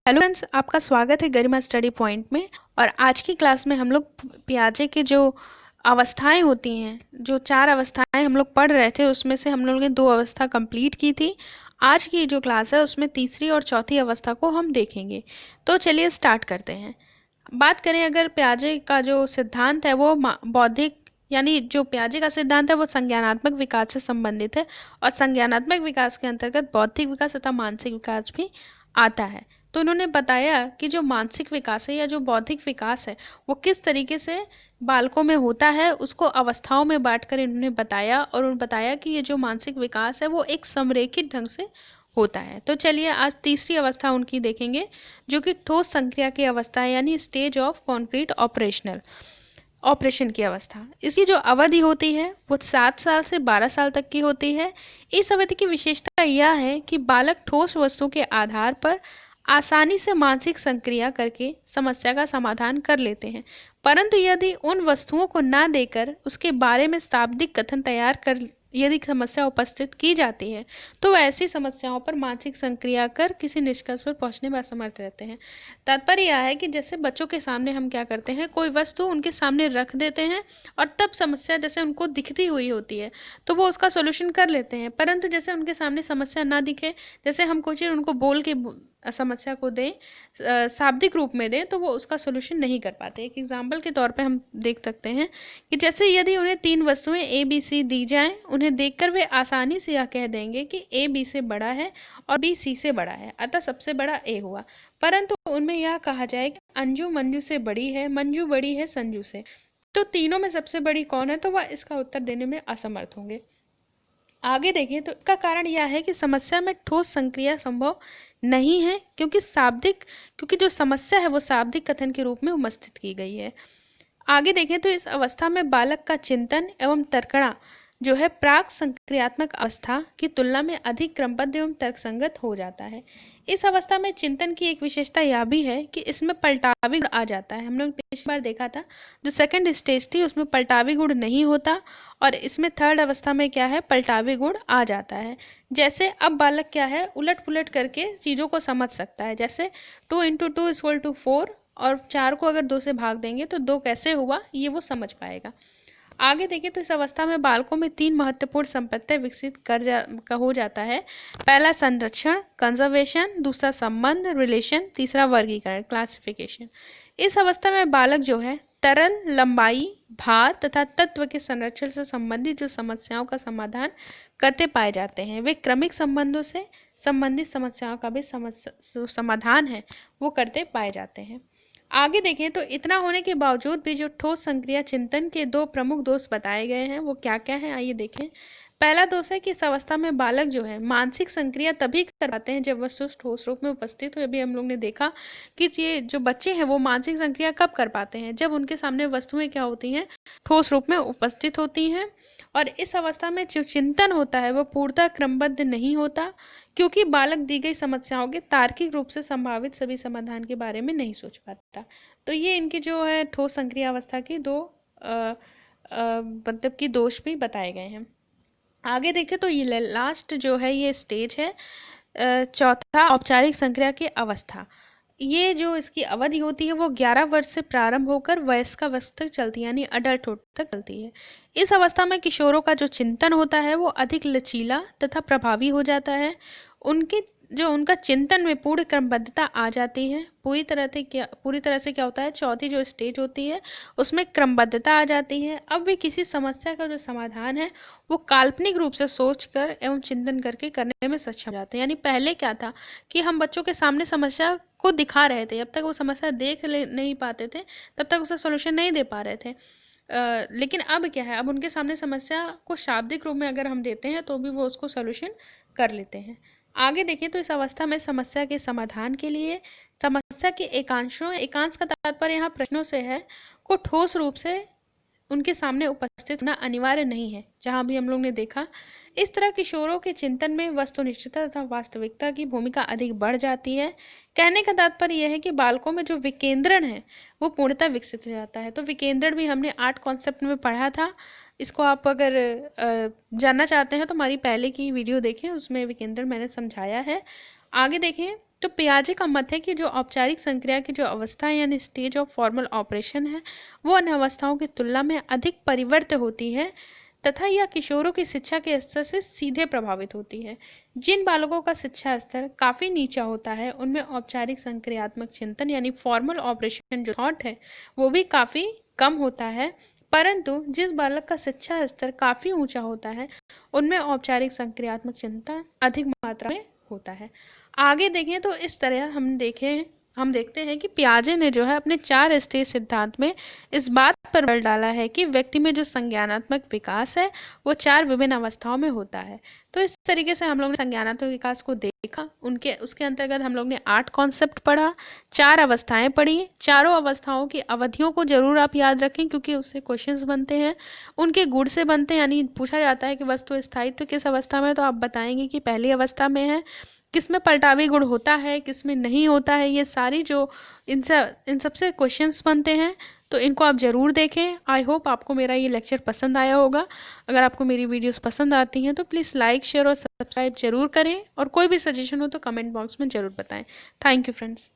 Hello friends, आपका स्वागत है गरिमा स्टडी पॉइंट में। और आज की क्लास में हम लोग पियाजे के जो अवस्थाएं होती हैं, जो 4 अवस्थाएं हम लोग पढ़ रहे थे, उसमें से हम लोग ने 2 अवस्था कंप्लीट की थी। आज की जो क्लास है उसमें तीसरी और चौथी अवस्था को हम देखेंगे। तो चलिए स्टार्ट करते हैं। बात करें अगर पियाजे का जो सिद्धांत है वो बौद्धिक, यानी जो पियाजे का सिद्धांत है वो संज्ञानात्मक विकास से संबंधित है। और संज्ञानात्मक विकास के अंतर्गत बौद्धिक विकास तथा मानसिक विकास भी आता है। तो उन्होंने बताया कि जो मानसिक विकास है या जो बौद्धिक विकास है वो किस तरीके से बालकों में होता है, उसको अवस्थाओं में बांटकर इन्होंने बताया। और उन्होंने बताया कि ये जो मानसिक विकास है वो एक संरेखित ढंग से होता है। तो चलिए आज तीसरी अवस्था उनकी देखेंगे, जो कि ठोस संक्रिया की अवस्था है, यानी स्टेज ऑफ कॉन्क्रीट ऑपरेशन की अवस्था। इसकी जो अवधि होती है वो 7 साल से 12 साल तक की होती है। इस अवधि की विशेषता यह है कि बालक ठोस वस्तु के आधार पर आसानी से मानसिक संक्रिया करके समस्या का समाधान कर लेते हैं। परंतु यदि उन वस्तुओं को ना देकर उसके बारे में शाब्दिक कथन तैयार कर यदि समस्या उपस्थित की जाती है तो वह ऐसी समस्याओं पर मानसिक संक्रिया कर किसी निष्कर्ष पर पहुंचने में असमर्थ रहते हैं। तात्पर्य यह है कि जैसे बच्चों के सामने हम क्या करते हैं, कोई वस्तु उनके सामने रख देते हैं और तब समस्या जैसे उनको दिखती हुई होती है तो वो उसका सोल्यूशन कर लेते हैं। परंतु जैसे उनके सामने समस्या ना दिखे, जैसे हम कुछ उनको बोल के समस्या को दें, शाब्दिक रूप में दें, तो वो उसका सोल्यूशन नहीं कर पाते। एक एग्जाम्पल के तौर पे हम देख सकते हैं कि जैसे यदि उन्हें 3 वस्तुएं ए बी सी दी जाएं, उन्हें देखकर वे आसानी से यह कह देंगे कि ए बी से बड़ा है और बी सी से बड़ा है, अतः सबसे बड़ा ए हुआ। परंतु उनमें यह कहा जाए कि अंजू मंजू से बड़ी है, मंजू बड़ी है संजू से, तो तीनों में सबसे बड़ी कौन है, तो वह इसका उत्तर देने में असमर्थ होंगे। आगे देखें तो इसका कारण यह है कि समस्या में ठोस संक्रिया संभव नहीं है, क्योंकि जो समस्या है वो शाब्दिक कथन के रूप में उपस्थित की गई है। आगे देखें तो इस अवस्था में बालक का चिंतन एवं तर्कणा जो है प्राक संक्रियात्मक अवस्था की तुलना में अधिक क्रमबद्ध एवं तर्कसंगत हो जाता है। इस अवस्था में चिंतन की एक विशेषता यह भी है कि इसमें पलटावी गुण आ जाता है। हम लोग पिछली बार देखा था जो सेकंड स्टेज थी उसमें पलटावी गुण नहीं होता, और इसमें थर्ड अवस्था में क्या है, पलटावी गुण आ जाता है। जैसे अब बालक क्या है, उलट पुलट करके चीज़ों को समझ सकता है। जैसे 2 × 2 = 4 और 4 को अगर 2 से भाग देंगे तो 2 कैसे हुआ ये वो समझ पाएगा। आगे देखें तो इस अवस्था में बालकों में 3 महत्वपूर्ण संपत्ति विकसित हो जाता है। पहला संरक्षण कंजर्वेशन, दूसरा संबंध रिलेशन, तीसरा वर्गीकरण क्लासिफिकेशन। इस अवस्था में बालक जो है तरल, लंबाई, भार तथा तत्व के संरक्षण से संबंधित जो समस्याओं का समाधान करते पाए जाते हैं, वे क्रमिक संबंधों से संबंधित समस्याओं का भी समाधान है वो करते पाए जाते हैं। आगे देखें तो इतना होने के बावजूद भी जो ठोस संक्रिया चिंतन के 2 प्रमुख दोष बताए गए हैं वो क्या क्या हैं, आइए देखें। पहला दोष है कि इस अवस्था में बालक जो है मानसिक संक्रिया तभी कर पाते हैं जब वस्तु ठोस रूप में उपस्थित हो। अभी हम लोग ने देखा कि ये जो बच्चे हैं वो मानसिक संक्रिया कब कर पाते हैं, जब उनके सामने वस्तुएं क्या होती हैं, ठोस रूप में उपस्थित होती हैं। और इस अवस्था में जो चिंतन होता है वो पूर्णतः क्रमबद्ध नहीं होता, क्योंकि बालक दी गई समस्याओं के तार्किक रूप से संभावित सभी समाधान के बारे में नहीं सोच पाता। तो ये इनकी जो है ठोस संक्रिया अवस्था की 2 मतलब कि दोष भी बताए गए हैं। आगे देखें तो ये लास्ट जो है ये स्टेज है, चौथा औपचारिक संक्रिया की अवस्था। ये जो इसकी अवधि होती है वो 11 वर्ष से प्रारंभ होकर वयस्कावस्था तक चलती है, यानी अडल्टहुड तक चलती है। इस अवस्था में किशोरों का जो चिंतन होता है वो अधिक लचीला तथा प्रभावी हो जाता है। उनका चिंतन में पूर्ण क्रमबद्धता आ जाती है। पूरी तरह से क्या होता है, चौथी जो स्टेज होती है उसमें क्रमबद्धता आ जाती है। अब भी किसी समस्या का जो समाधान है वो काल्पनिक रूप से सोचकर एवं चिंतन करके करने में सक्षम हो जाते हैं। यानी पहले क्या था कि हम बच्चों के सामने समस्या को दिखा रहे थे, जब तक वो समस्या नहीं पाते थे तब तक उसका सोल्यूशन नहीं दे पा रहे थे। लेकिन अब क्या है, अब उनके सामने समस्या को शाब्दिक रूप में अगर हम देते हैं तो भी वो उसको सोल्यूशन कर लेते हैं। आगे देखें तो इस अवस्था में समस्या के समाधान के लिए समस्या के एकांश का तात्पर्य यहाँ प्रश्नों से है, को ठोस रूप से उनके सामने उपस्थित होना अनिवार्य नहीं है। जहाँ भी हम लोग ने देखा इस तरह किशोरों के चिंतन में वस्तुनिष्ठता तथा वास्तविकता की भूमिका अधिक बढ़ जाती है। कहने का तात्पर्य यह है कि बालकों में जो विकेंद्रण है वो पूर्णतः विकसित हो जाता है। तो विकेंद्रण भी हमने 8 कॉन्सेप्ट में पढ़ा था। इसको आप अगर जानना चाहते हैं तो हमारी पहले की वीडियो देखें, उसमें विकेंद्रण मैंने समझाया है। आगे देखें तो पियाजे का मत है कि जो औपचारिक संक्रिया की जो अवस्था है यानी स्टेज ऑफ फॉर्मल ऑपरेशन है वो अन्य अवस्थाओं की तुलना में अधिक परिवर्त होती है तथा यह किशोरों की शिक्षा के स्तर से सीधे प्रभावित होती है। जिन बालकों का शिक्षा स्तर काफ़ी नीचा होता है उनमें औपचारिक संक्रियात्मक चिंतन यानी फॉर्मल ऑपरेशन जो थॉट है वो भी काफ़ी कम होता है, परंतु जिस बालक का शिक्षा स्तर काफ़ी ऊंचा होता है उनमें औपचारिक संक्रियात्मक चिंतन अधिक मात्रा में होता है। आगे देखें तो इस तरह हम देखते हैं कि पियाजे ने जो है अपने 4 स्टेज सिद्धांत में इस बात पर बल डाला है कि व्यक्ति में जो संज्ञानात्मक विकास है वो 4 विभिन्न अवस्थाओं में होता है। तो इस तरीके से हम लोग ने संज्ञानात्मक विकास को देखा, उनके उसके अंतर्गत हम लोग ने 8 कॉन्सेप्ट पढ़ा, 4 अवस्थाएं पढ़ी। चारों अवस्थाओं की अवधियों को जरूर आप याद रखें क्योंकि उससे क्वेश्चंस बनते हैं, उनके गुण से बनते हैं, यानी पूछा जाता है कि वस्तु स्थायित्व किस अवस्था में है तो आप बताएंगे कि पहली अवस्था में है, किसमें पलटावी गुण होता है किसमें नहीं होता है, ये सारी जो इन सब से क्वेश्चंस बनते हैं। तो इनको आप ज़रूर देखें। आई होप आपको मेरा ये लेक्चर पसंद आया होगा। अगर आपको मेरी वीडियोस पसंद आती हैं तो प्लीज़ लाइक शेयर और सब्सक्राइब जरूर करें और कोई भी सजेशन हो तो कमेंट बॉक्स में ज़रूर बताएं। Thank you friends.